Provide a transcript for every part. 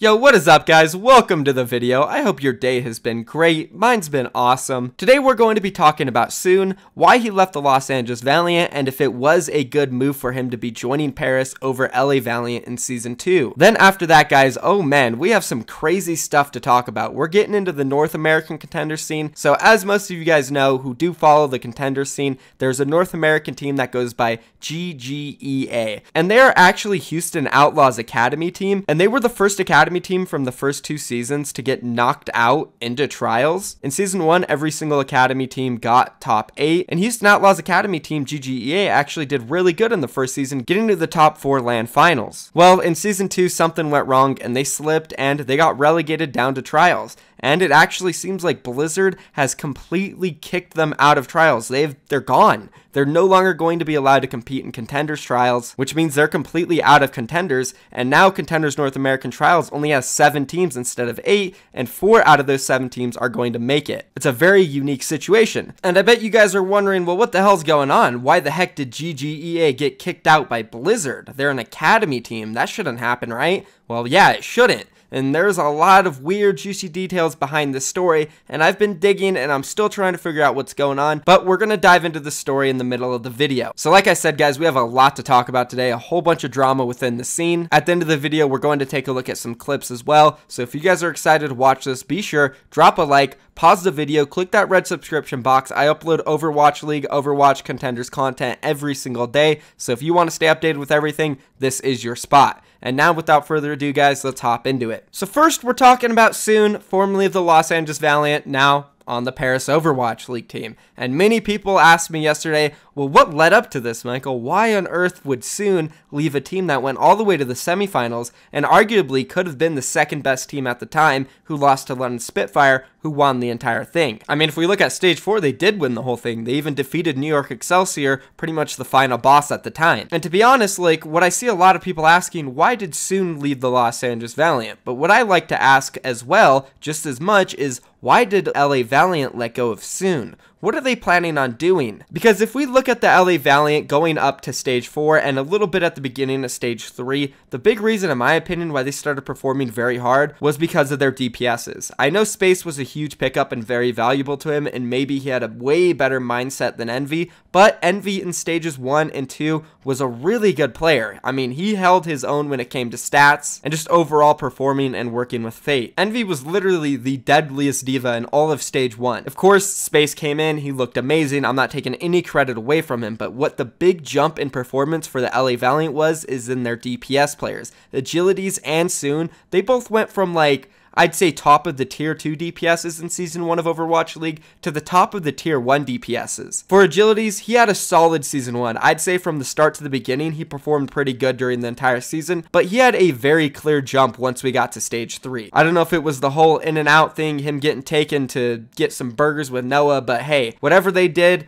Yo, what is up guys? Welcome to the video. I hope your day has been great. Mine's been awesome. Today we're going to be talking about SoOn, why he left the Los Angeles Valiant, and if it was a good move for him to be joining Paris over LA Valiant in Season 2. Then after that guys, oh man, we have some crazy stuff to talk about. We're getting into the North American contender scene. So as most of you guys know who do follow the contender scene, there's a North American team that goes by GGEA. And they are actually Houston Outlaws Academy team, and they were the first academy team from the first 2 seasons to get knocked out into trials. In Season 1, every single academy team got top 8, and Houston Outlaws Academy team GGEA actually did really good in the first season, getting to the top 4 LAN finals. Well, in Season 2, something went wrong, and they slipped, and they got relegated down to trials. And it actually seems like Blizzard has completely kicked them out of trials. They're gone. They're no longer going to be allowed to compete in contenders trials, which means they're completely out of contenders. And now contenders North American trials only has 7 teams instead of 8, and 4 out of those 7 teams are going to make it. It's a very unique situation. And I bet you guys are wondering, well, what the hell's going on? Why the heck did GGEA get kicked out by Blizzard? They're an academy team. That shouldn't happen, right? Well, yeah, it shouldn't. And there's a lot of weird, juicy details behind this story, and I've been digging and I'm still trying to figure out what's going on, but we're going to dive into the story in the middle of the video. So like I said, guys, we have a lot to talk about today, a whole bunch of drama within the scene. At the end of the video, we're going to take a look at some clips as well, so if you guys are excited to watch this, be sure, drop a like, pause the video, click that red subscription box. I upload Overwatch League, Overwatch contenders content every single day, so if you want to stay updated with everything, this is your spot. And now, without further ado, guys, let's hop into it. So first, we're talking about SoOn, formerly of the Los Angeles Valiant, now on the Paris Overwatch League team. And many people asked me yesterday, well, what led up to this, Michael? Why on earth would SoOn leave a team that went all the way to the semifinals and arguably could have been the second best team at the time, who lost to London Spitfire, who won the entire thing? I mean, if we look at Stage 4, they did win the whole thing. They even defeated New York Excelsior, pretty much the final boss at the time. And to be honest, like, what I see a lot of people asking, why did SoOn leave the Los Angeles Valiant? But what I like to ask as well, just as much, is why did LA Valiant let go of SoOn? What are they planning on doing? Because if we look at the LA Valiant going up to Stage 4 and a little bit at the beginning of Stage 3, the big reason, in my opinion, why they started performing very hard was because of their DPSs. I know Space was a huge pickup and very valuable to him, and maybe he had a way better mindset than Envy, but Envy in Stages 1 and 2 was a really good player. I mean, he held his own when it came to stats and just overall performing and working with Fate. Envy was literally the deadliest diva in all of Stage 1. Of course, Space came in, he looked amazing. I'm not taking any credit away from him, but what the big jump in performance for the LA Valiant was is in their DPS players. Agilities and SoOn, they both went from, like, I'd say top of the tier 2 DPSs in Season 1 of Overwatch League to the top of the tier 1 DPSs. For Agilities, he had a solid Season 1. I'd say from the start to the beginning, he performed pretty good during the entire season, but he had a very clear jump once we got to Stage 3. I don't know if it was the whole in and out thing, him getting taken to get some burgers with Noah, but hey, whatever they did,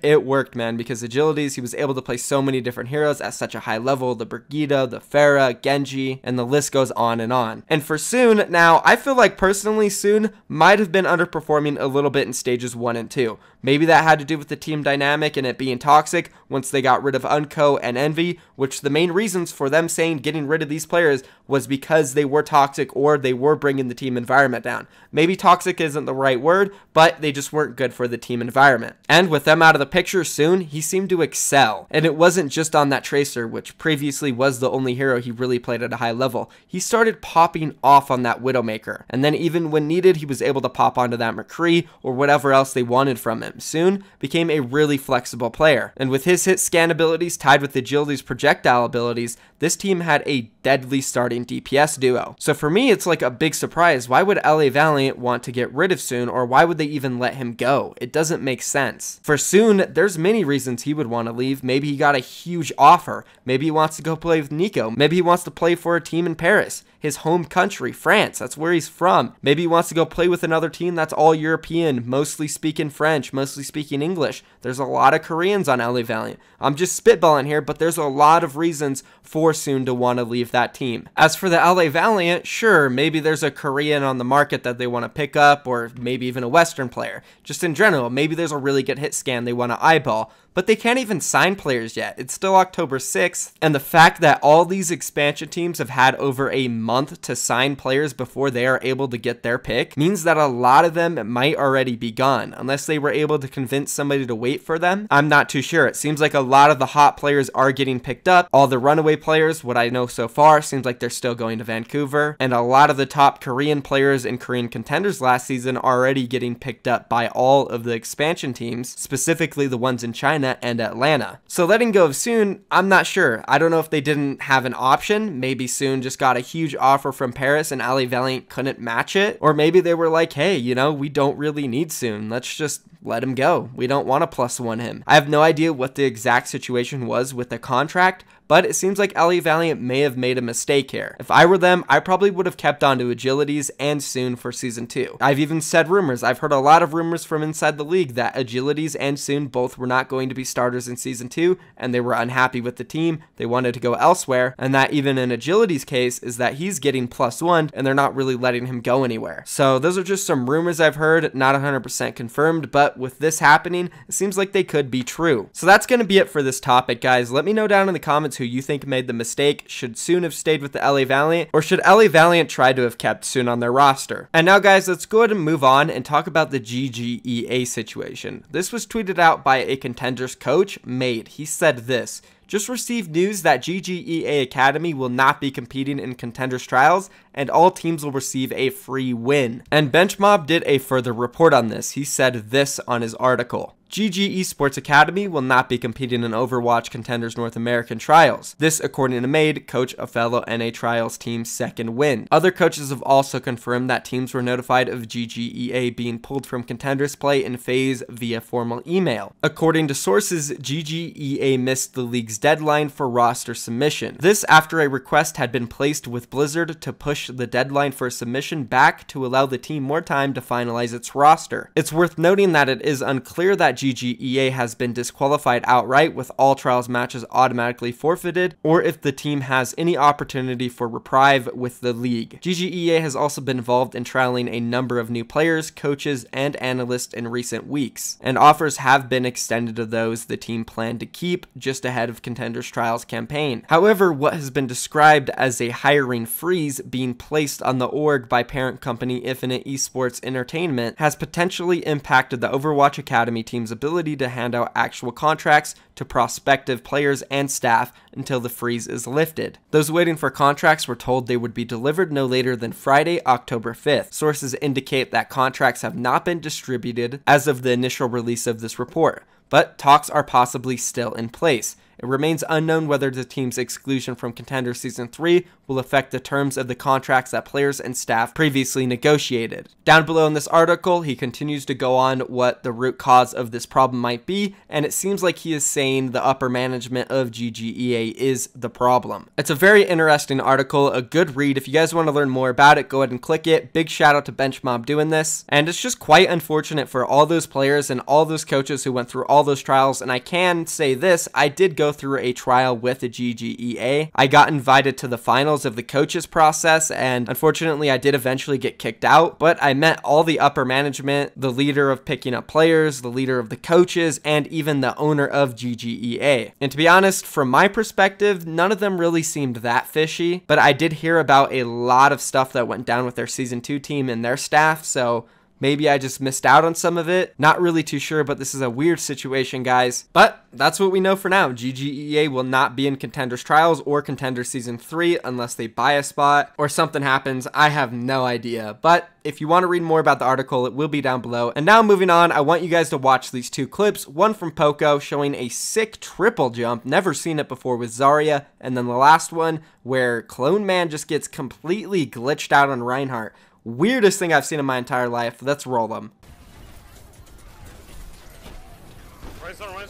it worked, man, because Agilities, he was able to play so many different heroes at such a high level, the Brigida, the Pharah, Genji, and the list goes on. And for SoOn, now, I feel like personally SoOn might have been underperforming a little bit in Stages 1 and 2. Maybe that had to do with the team dynamic and it being toxic once they got rid of Unco and Envy, which the main reasons for them saying getting rid of these players was because they were toxic or they were bringing the team environment down. Maybe toxic isn't the right word, but they just weren't good for the team environment. And with them out of the picture SoOn, he seemed to excel. And it wasn't just on that Tracer, which previously was the only hero he really played at a high level. He started popping off on that Widowmaker. And then even when needed, he was able to pop onto that McCree or whatever else they wanted from him. SoOn became a really flexible player. And with his hit scan abilities tied with Agility's projectile abilities, this team had a deadly starting DPS duo. So for me, it's like a big surprise. Why would LA Valiant want to get rid of SoOn, or why would they even let him go? It doesn't make sense. For SoOn, there's many reasons he would want to leave. Maybe he got a huge offer. Maybe he wants to go play with Nico. Maybe he wants to play for a team in Paris, his home country, France. That's where he's from. Maybe he wants to go play with another team that's all European, mostly speaking French, mostly speaking English. There's a lot of Koreans on LA Valiant. I'm just spitballing here, but there's a lot of reasons for SoOn to want to leave that team. As for the LA Valiant, sure, maybe there's a Korean on the market that they want to pick up, or maybe even a Western player. Just in general, maybe there's a really good hit scan they want to eyeball. but they can't even sign players yet. It's still October 6th, and the fact that all these expansion teams have had over a month to sign players before they are able to get their pick means that a lot of them might already be gone, unless they were able to convince somebody to wait for them. I'm not too sure. It seems like a lot of the hot players are getting picked up. All the runaway players, what I know so far, seems like they're still going to Vancouver, and a lot of the top Korean players in Korean contenders last season are already getting picked up by all of the expansion teams, specifically the ones in China and Atlanta. So letting go of SoOn, I'm not sure. I don't know if they didn't have an option. Maybe SoOn just got a huge offer from Paris and LA Valiant couldn't match it, or maybe they were like, hey, you know, we don't really need SoOn. Let's just let him go. We don't want to +1 him. I have no idea what the exact situation was with the contract, but it seems like LA Valiant may have made a mistake here. If I were them, I probably would have kept on to Agilities and SoOn for Season 2. I've even said rumors. I've heard a lot of rumors from inside the league that Agilities and SoOn both were not going to be starters in Season 2, and they were unhappy with the team. They wanted to go elsewhere, and that even in Agilities' case is that he's getting +1, and they're not really letting him go anywhere. So those are just some rumors I've heard, not 100% confirmed, but with this happening, it seems like they could be true. So that's going to be it for this topic, guys. Let me know down in the comments who you think made the mistake. Should SoOn have stayed with the LA Valiant, or should LA Valiant try to have kept SoOn on their roster? And now, guys, let's go ahead and move on and talk about the GGEA situation. This was tweeted out by a Contenders coach, Made. He said this: just received news that GGEA Academy will not be competing in Contenders trials, and all teams will receive a free win. And Benchmob did a further report on this. He said this on his article: GG Esports Academy will not be competing in Overwatch Contenders North American Trials. This, according to Made, coach a fellow NA Trials team's second win. Other coaches have also confirmed that teams were notified of GGEA being pulled from Contenders play in FaZe via formal email. According to sources, GGEA missed the league's deadline for roster submission. This after a request had been placed with Blizzard to push the deadline for submission back to allow the team more time to finalize its roster. It's worth noting that it is unclear that GGEA has been disqualified outright with all trials matches automatically forfeited, or if the team has any opportunity for reprieve with the league. GGEA has also been involved in trialing a number of new players, coaches, and analysts in recent weeks, and offers have been extended to those the team planned to keep just ahead of Contenders Trials campaign. However, what has been described as a hiring freeze being placed on the org by parent company Infinite Esports Entertainment has potentially impacted the Overwatch Academy team's ability to hand out actual contracts to prospective players and staff until the freeze is lifted. Those waiting for contracts were told they would be delivered no later than Friday, October 5th. Sources indicate that contracts have not been distributed as of the initial release of this report, but talks are possibly still in place. It remains unknown whether the team's exclusion from Contender Season 3 will affect the terms of the contracts that players and staff previously negotiated. Down below in this article, he continues to go on what the root cause of this problem might be, and it seems like he is saying the upper management of GGEA is the problem. It's a very interesting article, a good read. If you guys want to learn more about it, go ahead and click it. Big shout out to Benchmob doing this, and it's just quite unfortunate for all those players and all those coaches who went through all those trials. And I can say this, I did go through a trial with the GGEA. I got invited to the finals of the coaches process, and unfortunately I did eventually get kicked out, but I met all the upper management, the leader of picking up players, the leader of the coaches, and even the owner of GGEA. And to be honest, from my perspective, none of them really seemed that fishy, but I did hear about a lot of stuff that went down with their Season 2 team and their staff, so maybe I just missed out on some of it. Not really too sure, but this is a weird situation, guys. But that's what we know for now. GGEA will not be in Contenders Trials or Contenders Season 3 unless they buy a spot or something happens. I have no idea. But if you want to read more about the article, it will be down below. And now moving on, I want you guys to watch these two clips. One from Poco showing a sick triple jump. Never seen it before with Zarya. And then the last one where Clone Man just gets completely glitched out on Reinhardt. Weirdest thing I've seen in my entire life. Let's roll them.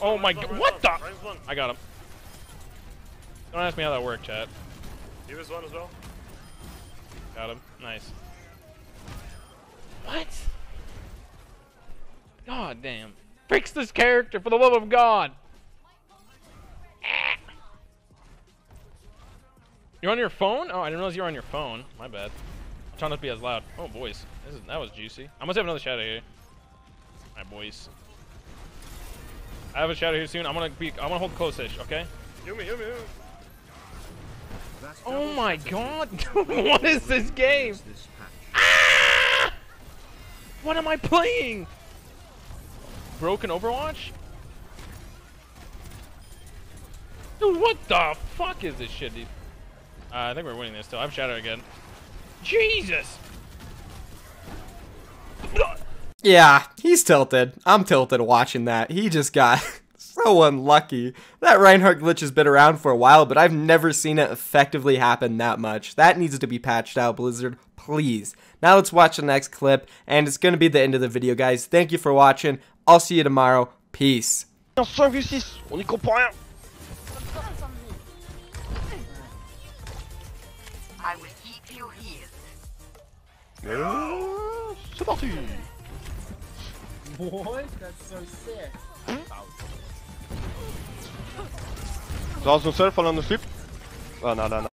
Oh my god, what the? I got him. Don't ask me how that worked, chat. He was one as well. Got him. Nice. What? God damn. Fix this character for the love of God. You're on your phone? Oh, I didn't realize you were on your phone. My bad. I'm trying not to be as loud. Oh, boys. That was juicy. I must have another shadow here. Alright, boys. I have a shadow here soon. I'm gonna hold close-ish, okay? Heal me. Oh my god! What is this game? Ah! What am I playing? Broken Overwatch? Dude, what the fuck is this shit, dude? I think we're winning this still. I have shadow again. Jesus! Yeah, he's tilted. I'm tilted watching that. He just got so unlucky. That Reinhardt glitch has been around for a while, but I've never seen it effectively happen that much. That needs to be patched out, Blizzard. Please. Now let's watch the next clip, and it's going to be the end of the video, guys. Thank you for watching. I'll see you tomorrow. Peace. 5v6, on y comprend rien. I will keep you here. C'est parti. What? That's so sick. Zoals een surf van aan de slip. Oh, no.